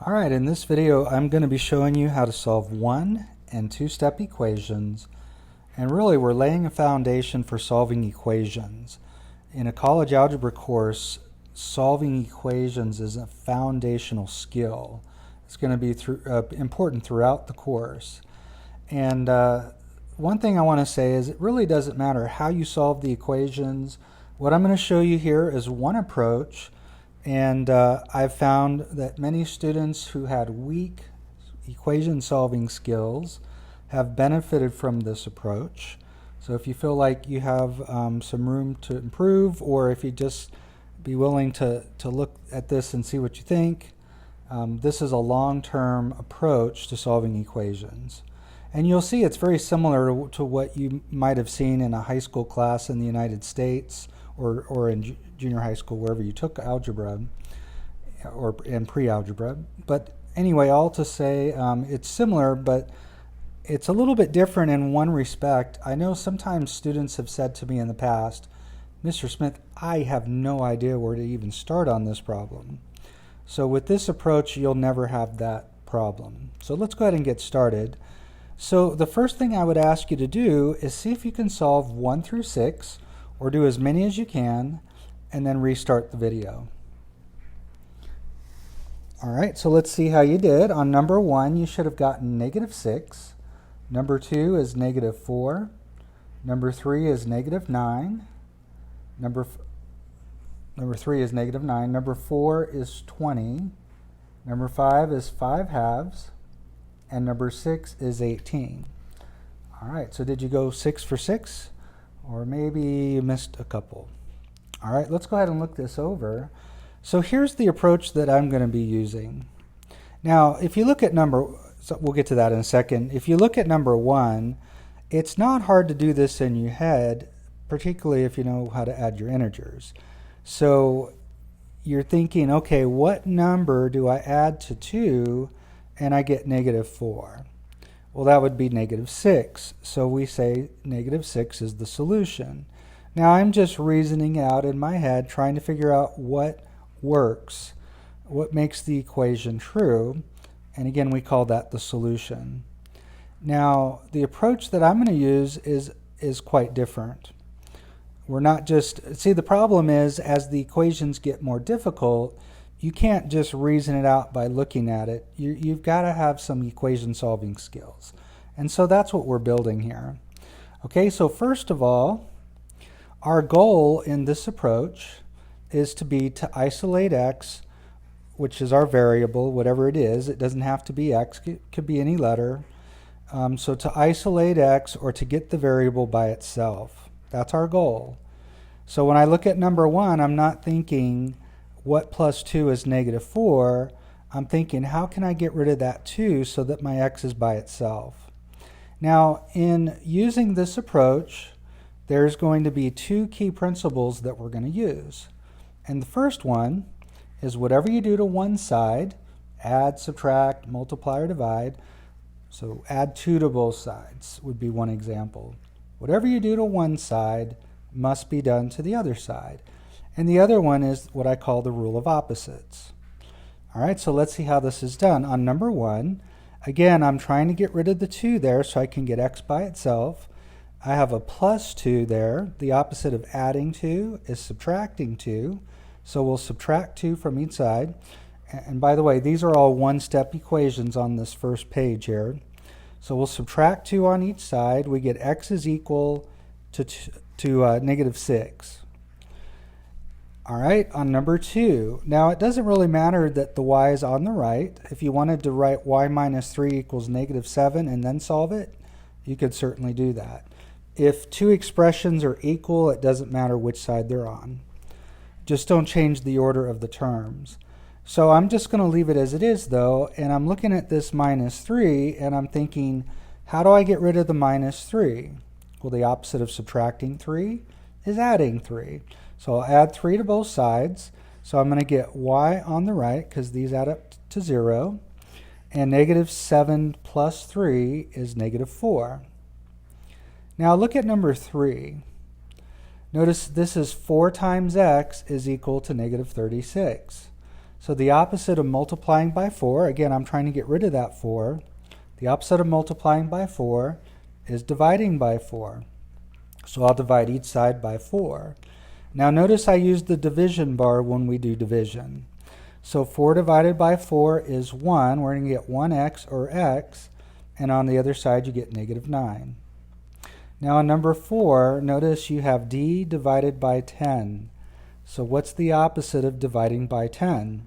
Alright, in this video I'm going to be showing you how to solve one and two-step equations, and really we're laying a foundation for solving equations. In a college algebra course, solving equations is a foundational skill. It's going to be important throughout the course. And one thing I want to say is it really doesn't matter how you solve the equations. What I'm going to show you here is one approach. And I've found that many students who had weak equation solving skills have benefited from this approach. So if you feel like you have some room to improve, or if you just be willing to look at this and see what you think, this is a long-term approach to solving equations. And you'll see it's very similar to what you might have seen in a high school class in the United States, or in junior high school, wherever you took algebra or in pre-algebra. But anyway, all to say, it's similar, but it's a little bit different in one respect. I know sometimes students have said to me in the past, Mr. Smith, I have no idea where to even start on this problem. So with this approach, you'll never have that problem. So let's go ahead and get started. So the first thing I would ask you to do is see if you can solve 1 through 6, or do as many as you can, and then restart the video. Alright, so let's see how you did. On number 1, you should have gotten -6. Number 2 is -4. Number 3 is -9. Number 3 is -9. Number 4 is 20. Number 5 is 5/2. And number 6 is 18. Alright, so did you go 6 for 6? Or maybe you missed a couple. All right, let's go ahead and look this over. So here's the approach that I'm going to be using. Now, if you look at so we'll get to that in a second. If you look at number 1, it's not hard to do this in your head, particularly if you know how to add your integers. So you're thinking, okay, what number do I add to 2 and I get -4? Well, that would be -6. So we say -6 is the solution. Now I'm just reasoning out in my head, trying to figure out what works, what makes the equation true. And again, we call that the solution. Now, the approach that I'm going to use is quite different. We're not just, see, the problem is as the equations get more difficult, you can't just reason it out by looking at it. You've got to have some equation solving skills. And so that's what we're building here. Okay, so first of all, our goal in this approach is to isolate x, which is our variable, whatever it is. It doesn't have to be x, it could be any letter. So to isolate x, or to get the variable by itself. That's our goal. So when I look at number 1, I'm not thinking what plus 2 is -4. I'm thinking, how can I get rid of that 2 so that my x is by itself? Now, in using this approach, there's going to be 2 key principles that we're going to use. And the first one is whatever you do to one side, add, subtract, multiply, or divide. So add 2 to both sides would be one example. Whatever you do to one side must be done to the other side. And the other one is what I call the rule of opposites. All right, so let's see how this is done. On number 1, again, I'm trying to get rid of the 2 there so I can get x by itself. I have a plus 2 there. The opposite of adding 2 is subtracting 2. So we'll subtract 2 from each side. And by the way, these are all one-step equations on this first page here. So we'll subtract 2 on each side. We get x is equal to -6. All right, on number 2, now it doesn't really matter that the y is on the right. If you wanted to write y minus 3 equals -7 and then solve it, you could certainly do that. If 2 expressions are equal, it doesn't matter which side they're on. Just don't change the order of the terms. So I'm just going to leave it as it is though, and I'm looking at this -3 and I'm thinking, how do I get rid of the -3? Well, the opposite of subtracting 3 is adding 3. So I'll add 3 to both sides. So I'm going to get y on the right, because these add up to 0. And -7 plus 3 is -4. Now look at number 3. Notice this is 4 times x is equal to -36. So the opposite of multiplying by 4, again, I'm trying to get rid of that 4. The opposite of multiplying by 4 is dividing by 4. So I'll divide each side by 4. Now notice I use the division bar when we do division. So 4 divided by 4 is 1. We're going to get 1x or x, and on the other side you get -9. Now on number 4, notice you have d divided by 10. So what's the opposite of dividing by 10?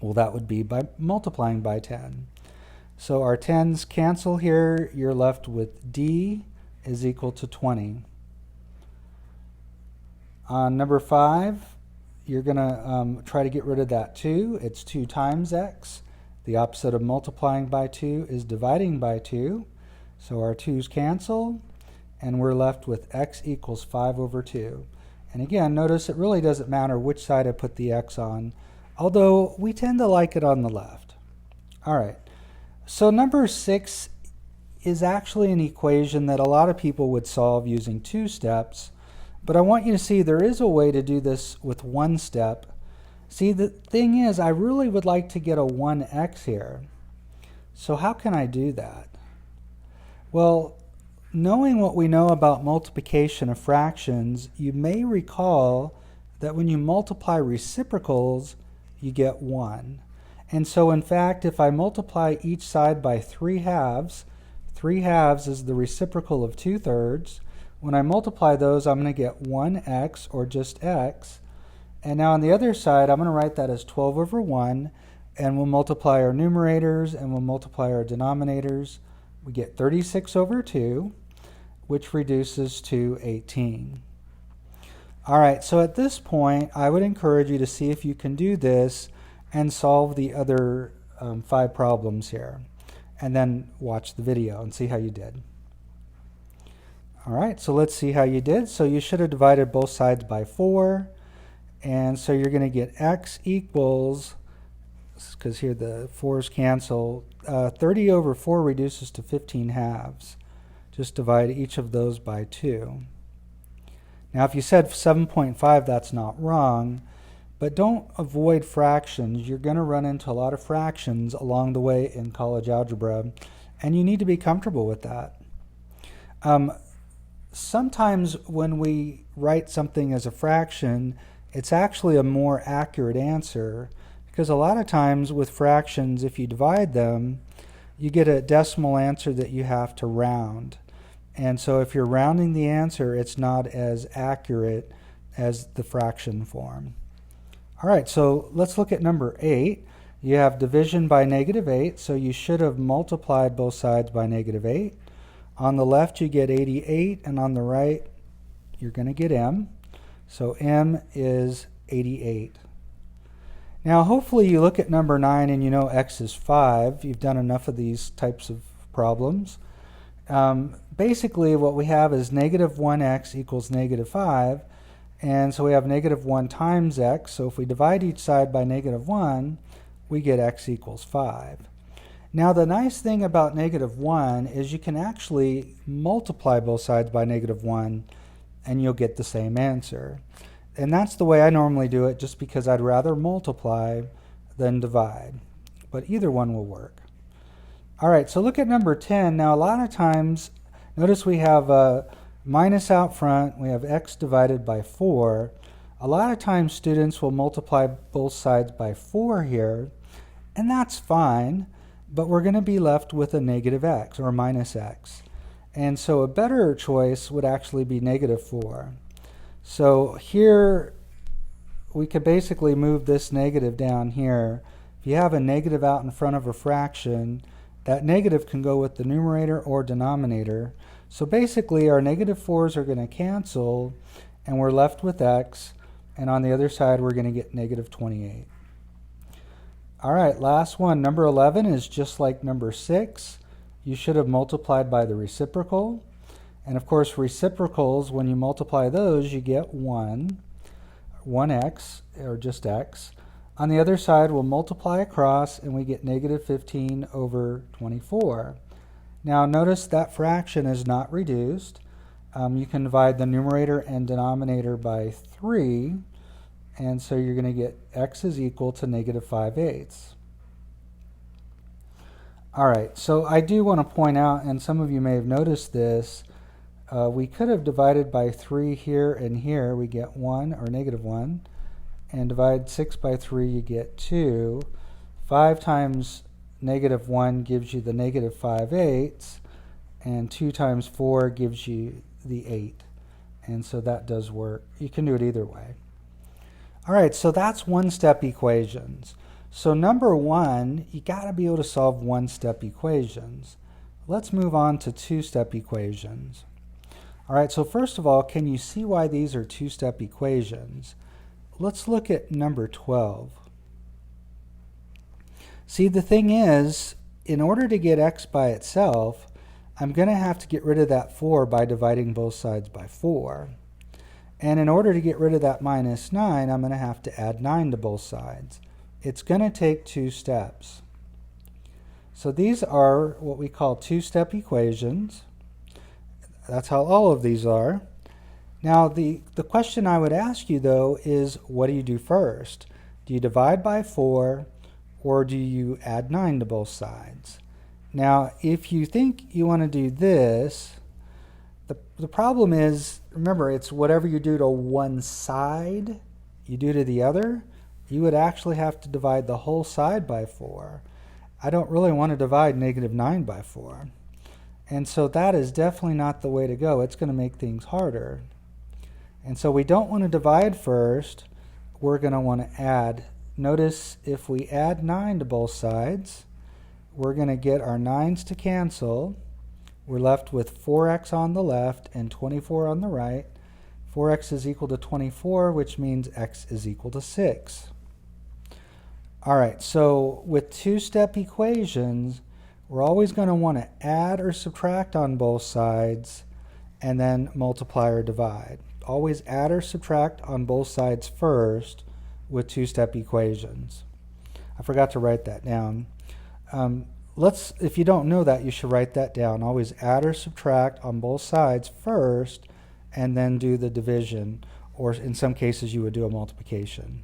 Well, that would be by multiplying by 10. So our 10s cancel here. You're left with d is equal to 20. On number 5, you're going to try to get rid of that 2. It's 2 times x. The opposite of multiplying by 2 is dividing by 2. So our 2's cancel, and we're left with x equals 5 over 2. And again, notice it really doesn't matter which side I put the x on, although we tend to like it on the left. All right, so number 6 is actually an equation that a lot of people would solve using 2 steps, but I want you to see there is a way to do this with 1 step. See, the thing is, I really would like to get a 1x here. So how can I do that? Well, knowing what we know about multiplication of fractions, you may recall that when you multiply reciprocals, you get 1. And so in fact, if I multiply each side by 3 halves, 3 halves is the reciprocal of 2/3. When I multiply those, I'm going to get 1x, or just x. And now on the other side, I'm going to write that as 12 over 1, and we'll multiply our numerators and we'll multiply our denominators. We get 36 over 2, which reduces to 18. All right, so at this point, I would encourage you to see if you can do this and solve the other 5 problems here, and then watch the video and see how you did. All right, so let's see how you did. So you should have divided both sides by 4, and so you're going to get x equals, because here the 4's cancel, 30 over 4 reduces to 15 halves. Just divide each of those by 2. Now if you said 7.5, that's not wrong, but don't avoid fractions. You're going to run into a lot of fractions along the way in college algebra, and you need to be comfortable with that. Sometimes when we write something as a fraction, it's actually a more accurate answer, because a lot of times with fractions, if you divide them, you get a decimal answer that you have to round. And so if you're rounding the answer, it's not as accurate as the fraction form. All right, so let's look at number 8. You have division by -8, so you should have multiplied both sides by -8. On the left, you get 88, and on the right, you're going to get m. So m is 88. Now, hopefully you look at number 9 and you know x is 5. You've done enough of these types of problems. Basically, what we have is -1x equals -5. And so we have -1 times x. So if we divide each side by -1, we get x equals 5. Now, the nice thing about -1 is you can actually multiply both sides by -1, and you'll get the same answer. And that's the way I normally do it, just because I'd rather multiply than divide. But either one will work. All right, so look at number 10. Now, a lot of times, notice we have a minus out front. We have x divided by 4. A lot of times, students will multiply both sides by 4 here, and that's fine, but we're going to be left with a -x, or minus x. And so a better choice would actually be -4. So here, we could basically move this negative down here. If you have a negative out in front of a fraction, that negative can go with the numerator or denominator. So basically, our -4's are going to cancel, and we're left with x, and on the other side, we're going to get -28. All right, last one. Number 11 is just like number 6. You should have multiplied by the reciprocal. And of course, reciprocals, when you multiply those, you get 1x, or just x. On the other side, we'll multiply across, and we get -15 over 24. Now, notice that fraction is not reduced. You can divide the numerator and denominator by 3, And so you're going to get x is equal to negative 5/8. All right, so I do want to point out, and some of you may have noticed this, we could have divided by 3 here and here. We get 1 or negative 1. And divide 6 by 3, you get 2. 5 times negative 1 gives you the negative 5/8. And 2 times 4 gives you the 8. And so that does work. You can do it either way. All right, so that's one-step equations. So number 1, you got to be able to solve one-step equations. Let's move on to two-step equations. All right, so first of all, can you see why these are two-step equations? Let's look at number 12. See, the thing is, in order to get x by itself, I'm going to have to get rid of that 4 by dividing both sides by 4. And in order to get rid of that minus 9, I'm going to have to add 9 to both sides. It's going to take 2 steps. So these are what we call two-step equations. That's how all of these are. Now, the question I would ask you, though, is what do you do first? Do you divide by 4, or do you add 9 to both sides? Now, if you think you want to do this, the problem is, remember, it's whatever you do to one side, you do to the other. You would actually have to divide the whole side by 4. I don't really want to divide negative 9 by 4. And so that is definitely not the way to go. It's going to make things harder. And so we don't want to divide first. We're going to want to add. Notice if we add 9 to both sides, we're going to get our 9's to cancel. We're left with 4x on the left and 24 on the right. 4x is equal to 24, which means x is equal to 6. All right, so with two-step equations, we're always going to want to add or subtract on both sides and then multiply or divide. Always add or subtract on both sides first with two-step equations. I forgot to write that down. If you don't know that, you should write that down. Always add or subtract on both sides first and then do the division, or in some cases you would do a multiplication.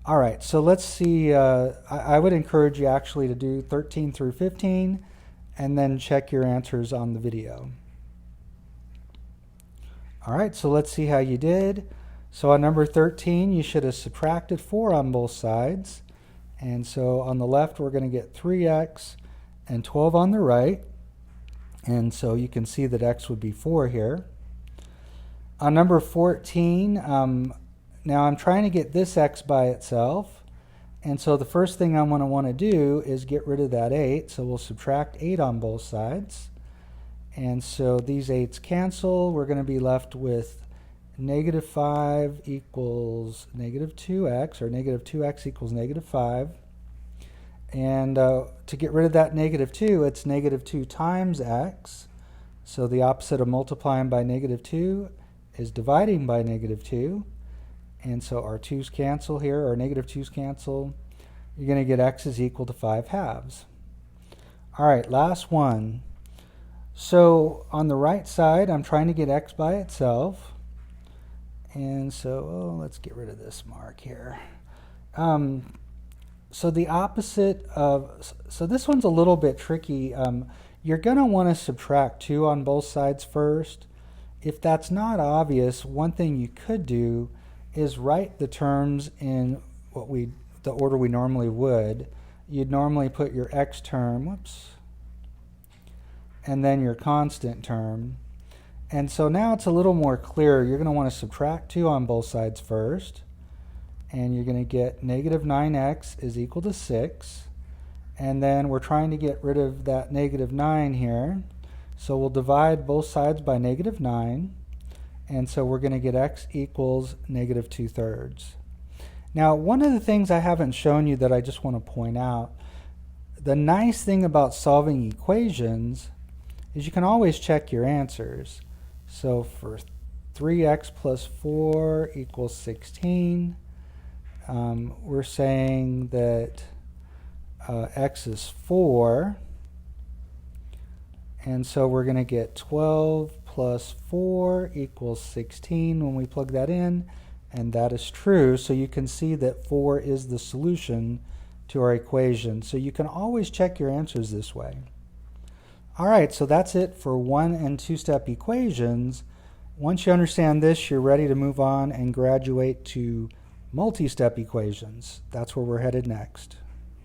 All right, so let's see. I would encourage you actually to do 13 through 15 and then check your answers on the video. All right, so let's see how you did. So on number 13, you should have subtracted 4 on both sides. And so on the left, we're going to get 3x and 12 on the right. And so you can see that x would be 4 here. On number 14, now I'm trying to get this x by itself. And so the first thing I'm going to want to do is get rid of that 8. So we'll subtract 8 on both sides. And so these 8's cancel. We're going to be left with negative 5 equals negative 2x, or negative 2x equals negative 5. And to get rid of that negative 2, it's negative 2 times x. So the opposite of multiplying by negative 2 is dividing by negative 2. And so our 2's cancel here, our negative 2's cancel. You're going to get x is equal to 5/2. All right, last one. So on the right side, I'm trying to get x by itself. And so, let's get rid of this mark here. So the opposite of, so this one's a little bit tricky. You're going to want to subtract 2 on both sides first. If that's not obvious, one thing you could do is write the terms in the order we normally would. You'd normally put your x term, and then your constant term. And so now it's a little more clear. You're going to want to subtract 2 on both sides first. And you're going to get negative 9x is equal to 6. And then we're trying to get rid of that negative 9 here. So we'll divide both sides by negative 9. And so we're going to get x equals negative 2/3. Now, one of the things I haven't shown you that I just want to point out, the nice thing about solving equations is you can always check your answers. So for 3x plus 4 equals 16, we're saying that x is 4. And so we're going to get 12 plus 4 equals 16 when we plug that in. And that is true, so you can see that 4 is the solution to our equation. So you can always check your answers this way. All right, so that's it for 1 and 2-step equations. Once you understand this, you're ready to move on and graduate to multi-step equations. That's where we're headed next.